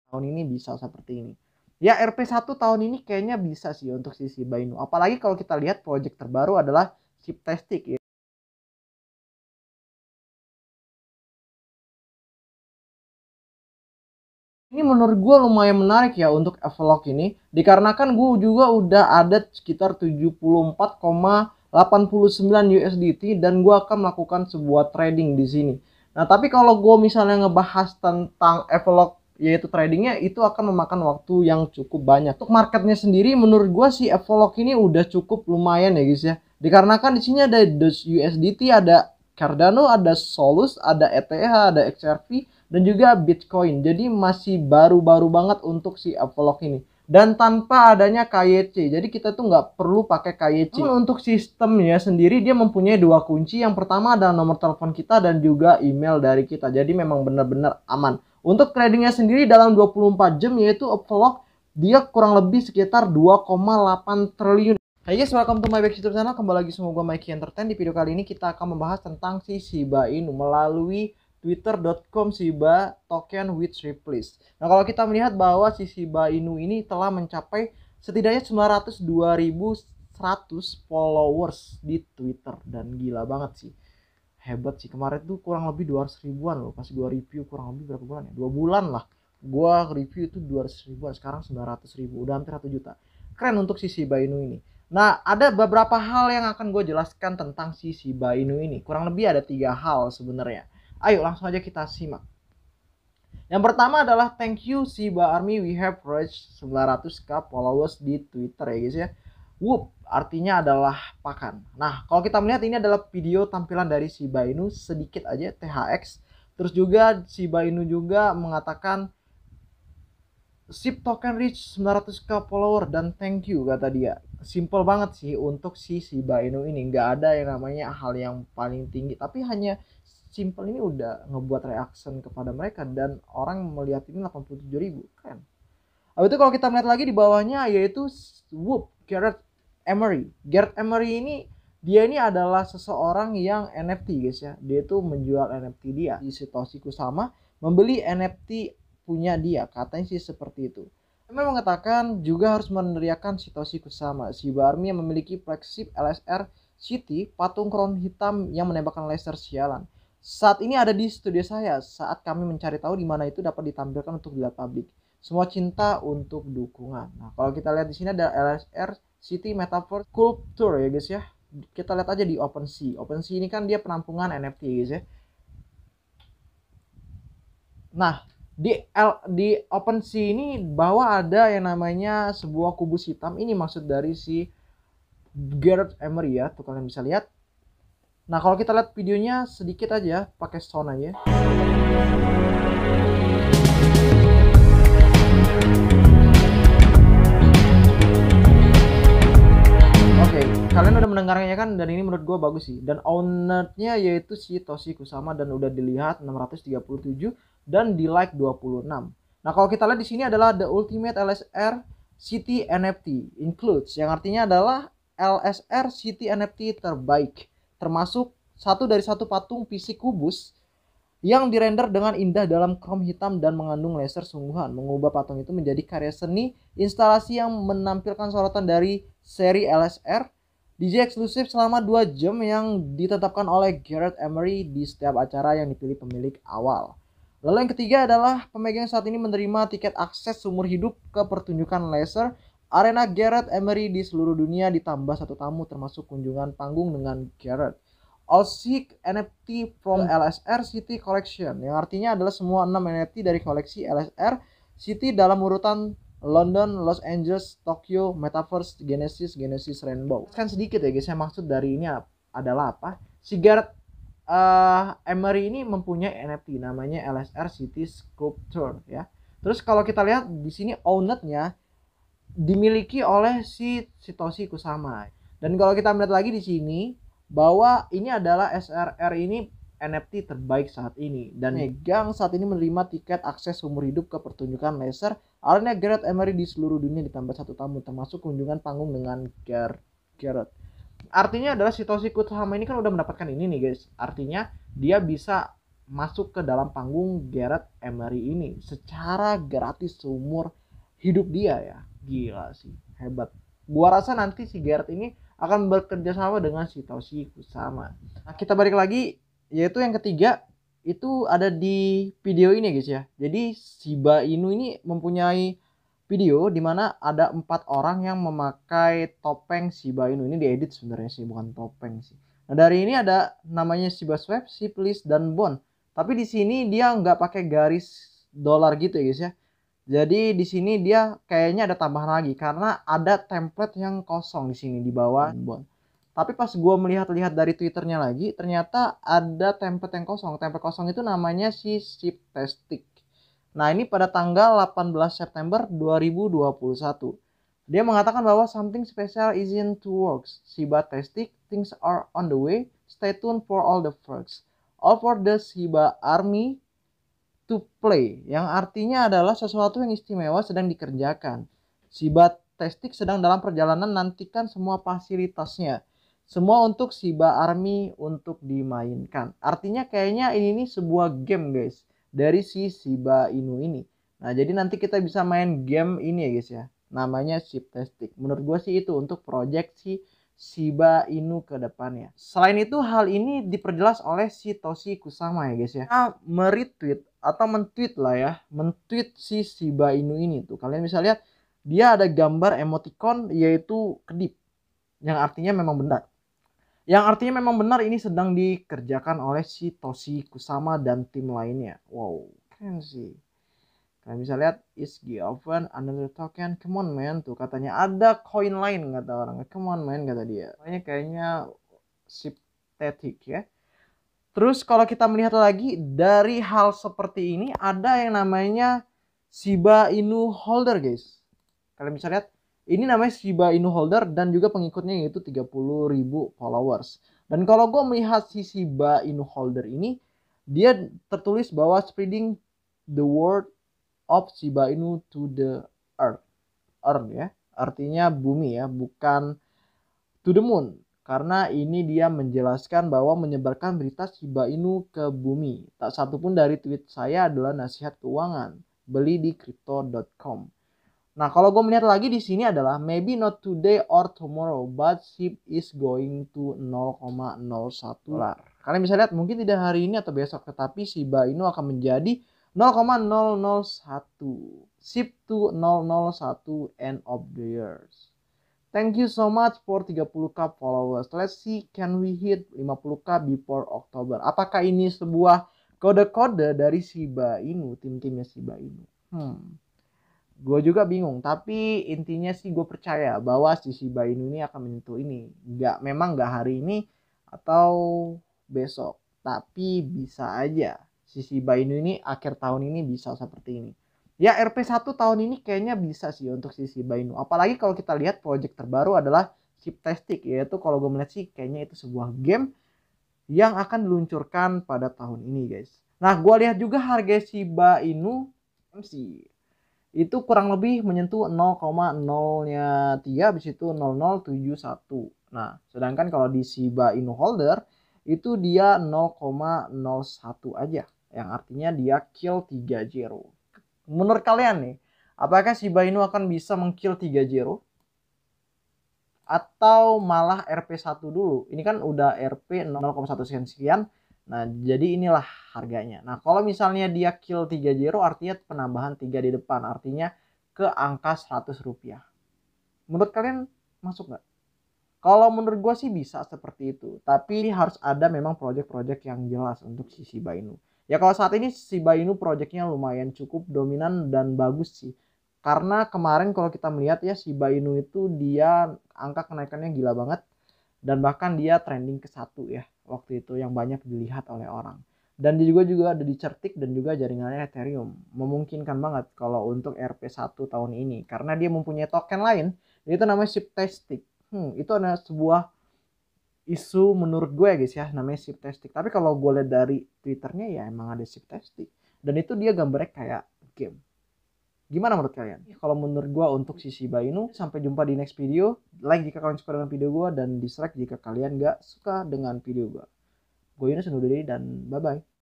tahun ini bisa seperti ini. Ya RP1 tahun ini kayaknya bisa sih untuk si Shiba Inu. Apalagi kalau kita lihat project terbaru adalah Shiptastic ya. Ini menurut gue lumayan menarik ya untuk Avalok ini. Dikarenakan gue juga udah ada sekitar 74,89 USDT dan gue akan melakukan sebuah trading di sini. Nah tapi kalau gue misalnya ngebahas tentang Avalok yaitu tradingnya, itu akan memakan waktu yang cukup banyak. Untuk marketnya sendiri menurut gue si Avalok ini udah cukup lumayan ya guys ya. Dikarenakan di sini ada USDT, ada Cardano, ada Solus, ada ETH, ada XRP, dan juga Bitcoin. Jadi masih baru-baru banget untuk si Avalok ini. Dan tanpa adanya KYC. Jadi kita tuh nggak perlu pakai KYC. Untuk sistemnya sendiri dia mempunyai dua kunci. Yang pertama adalah nomor telepon kita dan juga email dari kita. Jadi memang benar-benar aman. Untuk tradingnya sendiri dalam 24 jam yaitu Avalok dia kurang lebih sekitar 2,8 triliun. Hai guys, welcome to my back YouTube channel. Kembali lagi sama gue Mikey Entertain. Di video kali ini kita akan membahas tentang si Shiba Inu melalui twitter.com Shiba token with replace. Nah kalau kita melihat bahwa si Shiba Inu ini telah mencapai setidaknya 902.100 followers di Twitter. Dan gila banget sih, hebat sih. Kemarin tuh kurang lebih 200 ribuan loh pas gua review. Kurang lebih berapa bulan ya, 2 bulan lah gua review itu 200 ribuan. Sekarang 900 ribu, udah hampir 1 juta. Keren untuk si Shiba Inu ini. Nah ada beberapa hal yang akan gue jelaskan tentang si Shiba Inu ini. Kurang lebih ada 3 hal sebenarnya. Ayo langsung aja kita simak. Yang pertama adalah thank you Shiba Army, we have reached 900k followers di Twitter ya guys ya. Whoop, artinya adalah pakan. Nah kalau kita melihat ini adalah video tampilan dari Shiba Inu sedikit aja THX. Terus juga Shiba Inu juga mengatakan SHIB token reach 900k follower dan thank you kata dia. Simple banget sih untuk si Shiba Inu ini. Nggak ada yang namanya hal yang paling tinggi, tapi hanya simple ini udah ngebuat reaction kepada mereka dan orang melihat ini 87.000. Keren. Habis itu kalau kita melihat lagi di bawahnya yaitu Whoop, Gareth Emery. Gareth Emery ini dia ini adalah seseorang yang NFT guys ya. Dia tuh menjual NFT dia di Satoshi Kusama, membeli NFT punya dia, katanya sih seperti itu. Memang mengatakan juga harus meneriakan Satoshi Kusama. Shiba Army yang memiliki flagship LSR City, patung crown hitam yang menembakkan laser sialan. Saat ini ada di studio saya saat kami mencari tahu di mana itu dapat ditampilkan untuk dilihat publik. Semua cinta untuk dukungan. Nah, kalau kita lihat di sini ada LSR City Metaverse Sculpture ya guys ya. Kita lihat aja di OpenSea. OpenSea ini kan dia penampungan NFT guys ya. Nah, di OpenSea ini bahwa ada yang namanya sebuah kubus hitam. Ini maksud dari si Gareth Emery ya, tuh kalian bisa lihat. Nah kalau kita lihat videonya sedikit aja, pakai sound aja. Oke, kalian udah mendengarnya kan, dan ini menurut gue bagus sih. Dan ownernya yaitu si Satoshi Kusama dan udah dilihat 637 dan di like 26. Nah kalau kita lihat di sini adalah the ultimate LSR City NFT includes, yang artinya adalah LSR City NFT terbaik, termasuk satu dari satu patung fisik kubus yang dirender dengan indah dalam chrome hitam dan mengandung laser sungguhan, mengubah patung itu menjadi karya seni instalasi yang menampilkan sorotan dari seri LSR DJ eksklusif selama 2 jam yang ditetapkan oleh Gareth Emery di setiap acara yang dipilih pemilik awal. Lalu yang ketiga adalah pemegang saat ini menerima tiket akses seumur hidup ke pertunjukan laser arena Gareth Emery di seluruh dunia, ditambah 1 tamu termasuk kunjungan panggung dengan Gareth. All seek NFT from LSR City Collection, yang artinya adalah semua 6 NFT dari koleksi LSR City dalam urutan London, Los Angeles, Tokyo, Metaverse, Genesis Rainbow. Kan sedikit ya guys, yang maksud dari ini adalah apa? Si Gareth Emery ini mempunyai NFT namanya LSR City Sculpture ya. Terus kalau kita lihat di sini ownernya dimiliki oleh si Satoshi Kusama. Dan kalau kita melihat lagi di sini bahwa ini adalah SRR ini NFT terbaik saat ini dan megang saat ini menerima tiket akses umur hidup ke pertunjukan laser arena Gareth Emery di seluruh dunia, ditambah 1 tamu termasuk kunjungan panggung dengan Gareth. Artinya adalah Satoshi Kusama ini kan udah mendapatkan ini nih guys. Artinya dia bisa masuk ke dalam panggung Gareth Emery ini secara gratis seumur hidup dia ya. Gila sih, hebat. Gua rasa nanti si Gareth ini akan bekerja sama dengan si Toshi Kusama. Nah, kita balik lagi, yaitu yang ketiga itu ada di video ini guys ya. Jadi Shiba Inu ini mempunyai video di mana ada 4 orang yang memakai topeng Shiba Inu. Ini diedit sebenarnya sih, bukan topeng sih. Nah, dari ini ada namanya Shiba Swap, Shiplis, dan Bond. Tapi di sini dia nggak pakai garis dolar gitu ya guys ya. Jadi di sini dia kayaknya ada tambahan lagi karena ada template yang kosong di sini di bawah Bond. Tapi pas gue melihat-lihat dari Twitternya lagi, ternyata ada template yang kosong. Template kosong itu namanya si Shiptastic. Nah, ini pada tanggal 18 September 2021. Dia mengatakan bahwa something special is in to works. Shiba Tastic, things are on the way. Stay tuned for all the perks. All for the Shiba Army to play. Yang artinya adalah sesuatu yang istimewa sedang dikerjakan. Shiba Tastic sedang dalam perjalanan, nantikan semua fasilitasnya. Semua untuk Shiba Army untuk dimainkan. Artinya kayaknya ini nih sebuah game guys. Dari si Shiba Inu ini. Nah, jadi nanti kita bisa main game ini ya guys ya. Namanya Shiptastic. Menurut gue sih itu untuk project si Shiba Inu ke depannya. Selain itu, hal ini diperjelas oleh si Toshi Kusama ya guys ya. Nah, meretweet atau mentweet lah ya. Mentweet si Shiba Inu ini tuh. Kalian bisa lihat dia ada gambar emoticon yaitu kedip. Yang artinya memang benar. Yang artinya memang benar ini sedang dikerjakan oleh si Toshi Kusama dan tim lainnya. Wow, keren sih. Kalian bisa lihat, is given another token. Come on man, tuh katanya ada koin lain kata orang. Come on man kata dia. Kayaknya Shiptastic ya. Terus kalau kita melihat lagi dari hal seperti ini ada yang namanya Shiba Inu Holder guys. Kalian bisa lihat. Ini namanya Shiba Inu Holder dan juga pengikutnya yaitu 30.000 followers. Dan kalau gue melihat si Shiba Inu Holder ini, dia tertulis bahwa spreading the word of Shiba Inu to the earth. Earth ya, artinya bumi ya, bukan to the moon. Karena ini dia menjelaskan bahwa menyebarkan berita Shiba Inu ke bumi. Tak satupun dari tweet saya adalah nasihat keuangan. Beli di crypto.com. Nah, kalau gue melihat lagi di sini adalah maybe not today or tomorrow, but SHIB is going to 0,01 dolar. Kalian bisa lihat mungkin tidak hari ini atau besok, tetapi Shiba Inu akan menjadi 0,001. SHIB to 001 end of the years. Thank you so much for 30k followers. Let's see can we hit 50k before October. Apakah ini sebuah kode-kode dari Shiba Inu, tim-timnya Shiba Inu? Gue juga bingung, tapi intinya sih gue percaya bahwa si Shiba Inu ini akan menyentuh ini. Memang nggak hari ini atau besok, tapi bisa aja si Shiba Inu ini akhir tahun ini bisa seperti ini. Ya RP1 tahun ini kayaknya bisa sih untuk si Shiba Inu. Apalagi kalau kita lihat project terbaru adalah Shiptastic, yaitu kalau gue melihat sih kayaknya itu sebuah game yang akan diluncurkan pada tahun ini guys. Nah, gue lihat juga harga Shiba Inu MC itu kurang lebih menyentuh 0,0-nya 3, habis itu 0071. Nah, sedangkan kalau di Shiba Inu Holder itu dia 0,01 aja, yang artinya dia kill 3-0. Menurut kalian nih, apakah Shiba Inu akan bisa mengkill 3-0? Atau malah RP1 dulu? Ini kan udah RP 0,1 sekian. Nah, jadi inilah harganya. Nah, kalau misalnya dia kill 3-0 artinya penambahan 3 di depan. Artinya ke angka 100 rupiah. Menurut kalian masuk nggak? Kalau menurut gue sih bisa seperti itu. Tapi harus ada memang project-project yang jelas untuk si Shiba Inu. Ya kalau saat ini Shiba Inu projectnya lumayan cukup dominan dan bagus sih. Karena kemarin kalau kita melihat ya Shiba Inu itu dia angka kenaikannya gila banget. Dan bahkan dia trending ke 1 ya waktu itu yang banyak dilihat oleh orang. Dan dia juga ada di Certik dan juga jaringannya Ethereum. Memungkinkan banget kalau untuk RP1 tahun ini. Karena dia mempunyai token lain, yaitu namanya Shiptastic. Itu ada sebuah isu menurut gue guys ya, namanya Shiptastic. Tapi kalau gue lihat dari Twitternya ya emang ada Shiptastic. Dan itu dia gambarnya kayak game. Gimana menurut kalian? Kalau menurut gue untuk si Shiba Inu, sampai jumpa di next video. Like jika kalian suka dengan video gue, dan dislike jika kalian gak suka dengan video gue. Gue Yunus undur diri dan bye-bye.